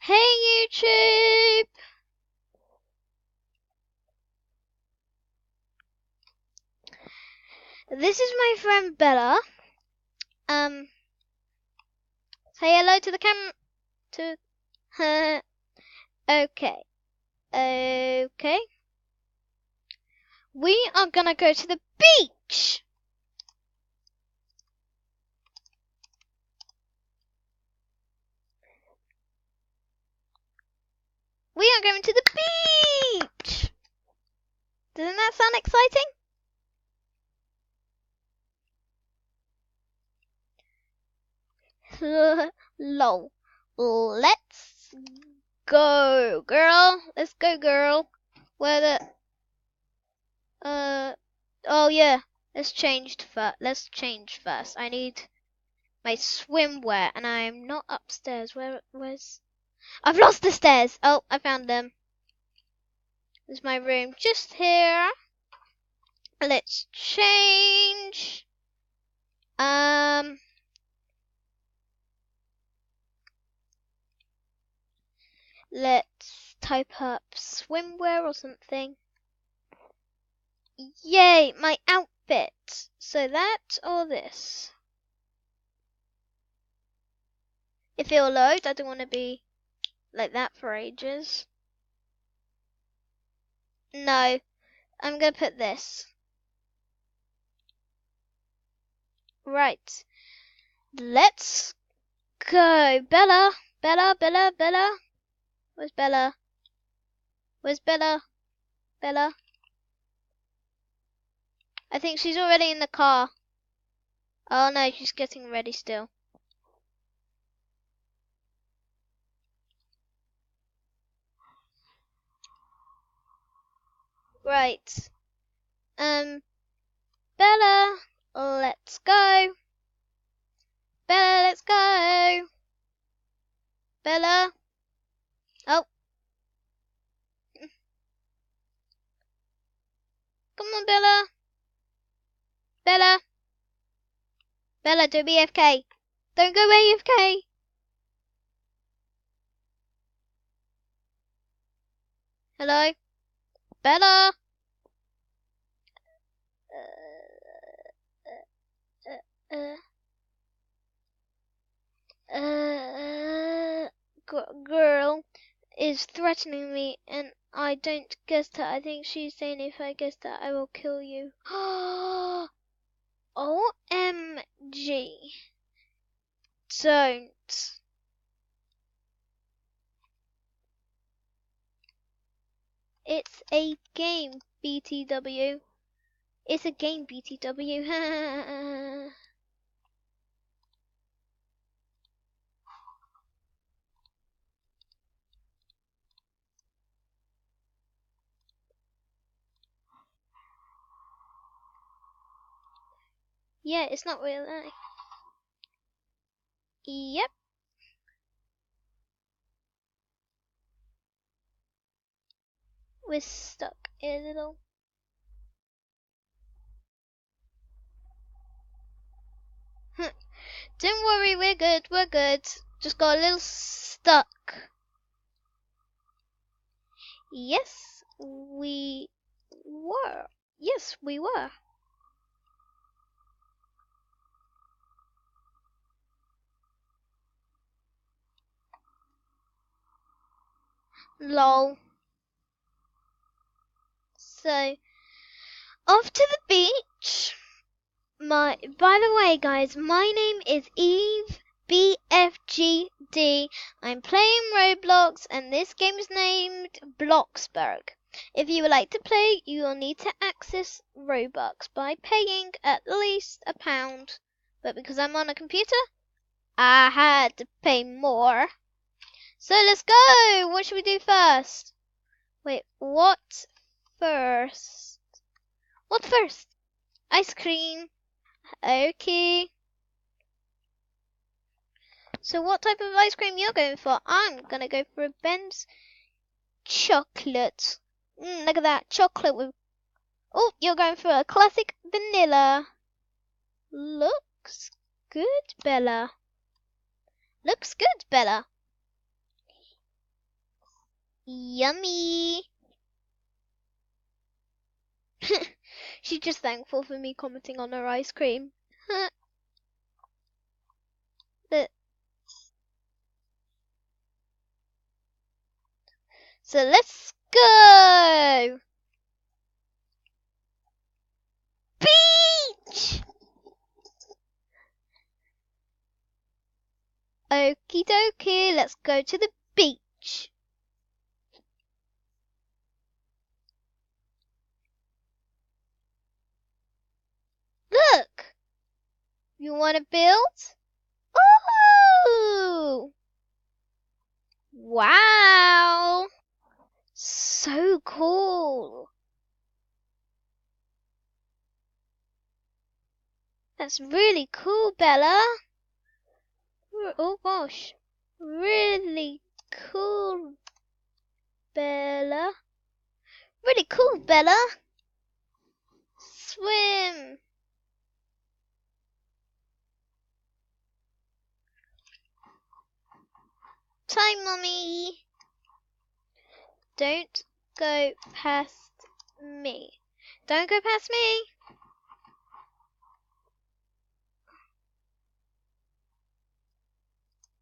Hey YouTube! This is my friend Bella. Say hello to the camera. To okay. Okay. We are gonna go to the beach. We are going to the beach. Doesn't that sound exciting? Lol. Let's go, girl. Let's go, girl. Where the oh yeah. Let's change first. I need my swimwear, and I'm not upstairs. Where's? I've lost the stairs. Oh, I found them. There's my room just here. Let's change. Let's type up swimwear or something. Yay, my outfit. So that or this. If it'll load, I don't want to be like that for ages. No, I'm gonna put this. Right. Let's go. Bella. Bella. Where's Bella? Where's Bella? Bella? I think she's already in the car. Oh no, she's getting ready still. Right. Bella, let's go. Bella, let's go. Bella. Oh. Come on, Bella. Bella. Bella, don't be AFK. Don't go AFK. Hello? Bella. Girl is threatening me, and I don't guess that. I think she's saying if I guess that, I will kill you. OMG. Don't. It's a game, BTW. It's a game, BTW. Yeah, it's not real life. Yep. We're stuck in a little. Don't worry, we're good. Just got a little stuck. Yes, we were. Yes, we were. Lol. So, off to the beach. By the way, guys, my name is Eve BFGD. I'm playing Roblox, and this game is named Bloxburg. If you would like to play, you will need to access Robux by paying at least £1. But because I'm on a computer, I had to pay more. So let's go! What should we do first? Wait, what first? What first? Ice cream. Okay. So what type of ice cream you're going for? I'm gonna go for a Ben's chocolate. Look at that, chocolate with... Oh, you're going for a classic vanilla. Looks good, Bella. Looks good, Bella. Yummy. She's just thankful for me commenting on her ice cream. But, so let's go. Beach. Okie dokie, let's go to the beach. Look! You want to build? Oh! Wow! So cool! That's really cool, Bella. Oh gosh. Really cool, Bella. Really cool, Bella. Swim. Time, Mummy. Don't go past me. Don't go past me.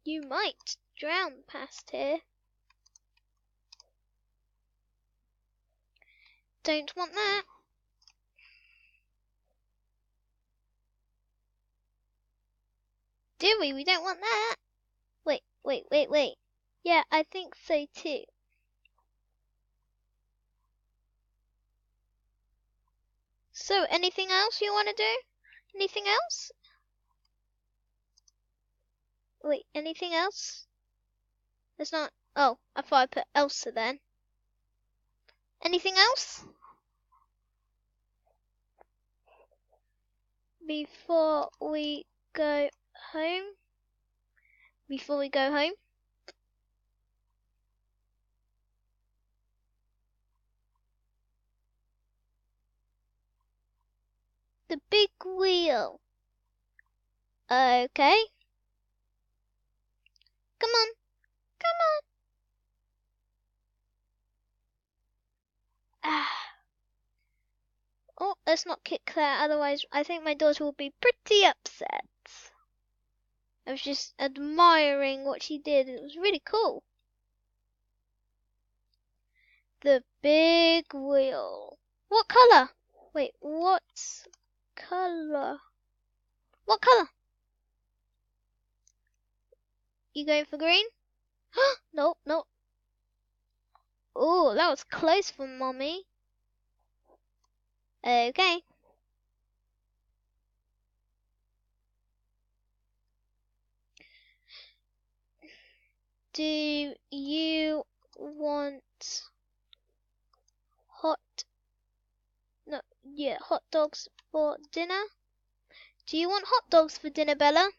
You might drown past here. Don't want that. Do we? We don't want that. Wait. Yeah, I think so too. So, anything else you want to do? Anything else? Wait, anything else? There's not. Oh, I thought I put Elsa then. Anything else? Before we go home? Before we go home? The big wheel. Okay. Come on. Come on. Ah. Oh, let's not kick that, otherwise I think my daughter will be pretty upset. I was just admiring what she did. It was really cool. The big wheel. What color? Wait, what color? What color? You going for green? No. Oh, that was close for Mommy. Okay. Do you want hot dogs for dinner? Do you want hot dogs for dinner, Bella?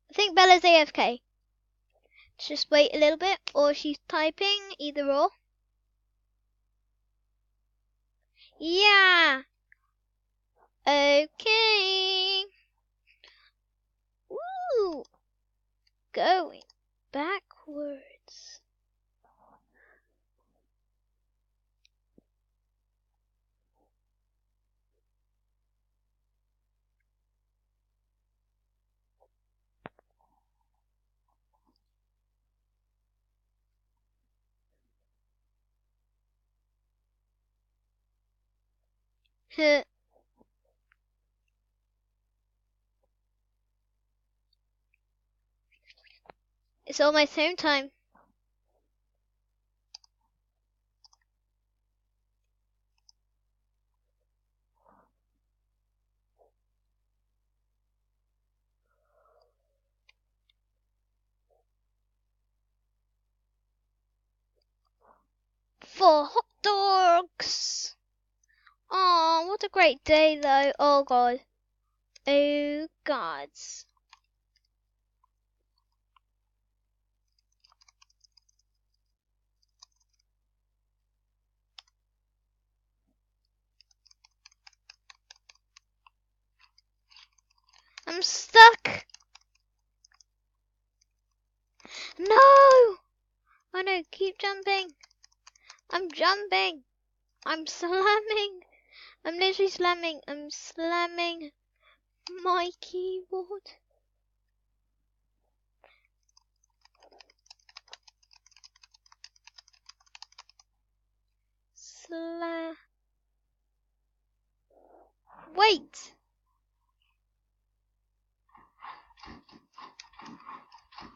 I think Bella's AFK. Just wait a little bit, or she's typing, either or. Yeah. Okay. Woo. Going backwards. It's almost home time. For hot dogs. Oh, what a great day though. Oh god. Oh gods. I'm stuck. No! Oh no, keep jumping. I'm jumping. I'm slamming. I'm literally slamming. I'm slamming my keyboard. Wait.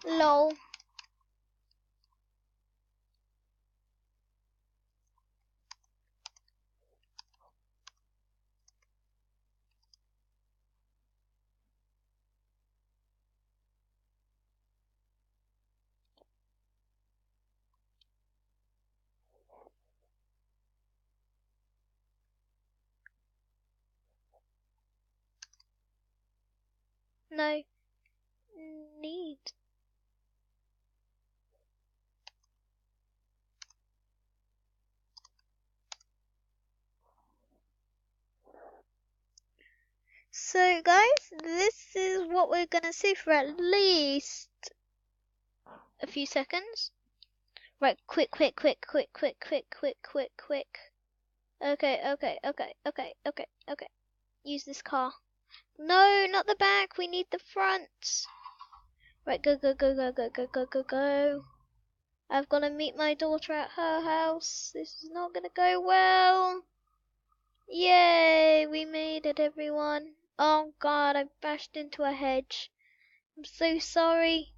Lol. No. Need. So guys, this is what we're gonna see for at least a few seconds. Right, quick. Okay. Use this car. No, not the back. We need the front. Right, go. I've got to meet my daughter at her house. This is not gonna go well. Yay, we made it, everyone. Oh god, I bashed into a hedge. I'm so sorry.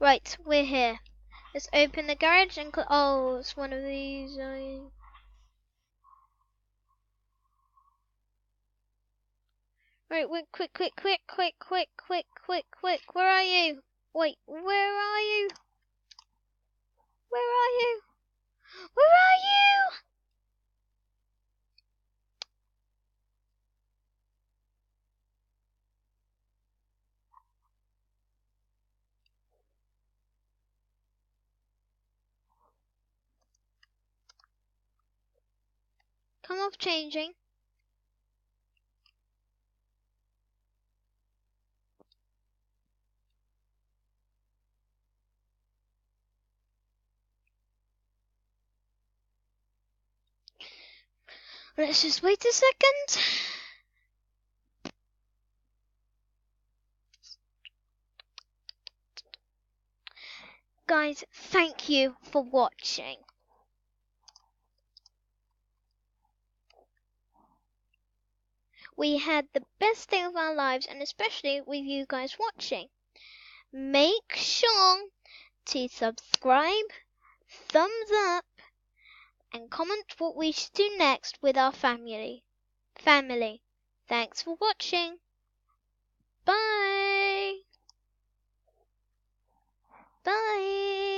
Right, we're here. Let's open the garage and oh, it's one of these. Right, quick. Where are you? Wait, where are you? Where are you? Where are you? Come off changing. Let's just wait a second. Guys, thank you for watching. We had the best day of our lives, and especially with you guys watching. Make sure to subscribe, thumbs up, and comment what we should do next with our family. Thanks for watching. Bye. Bye.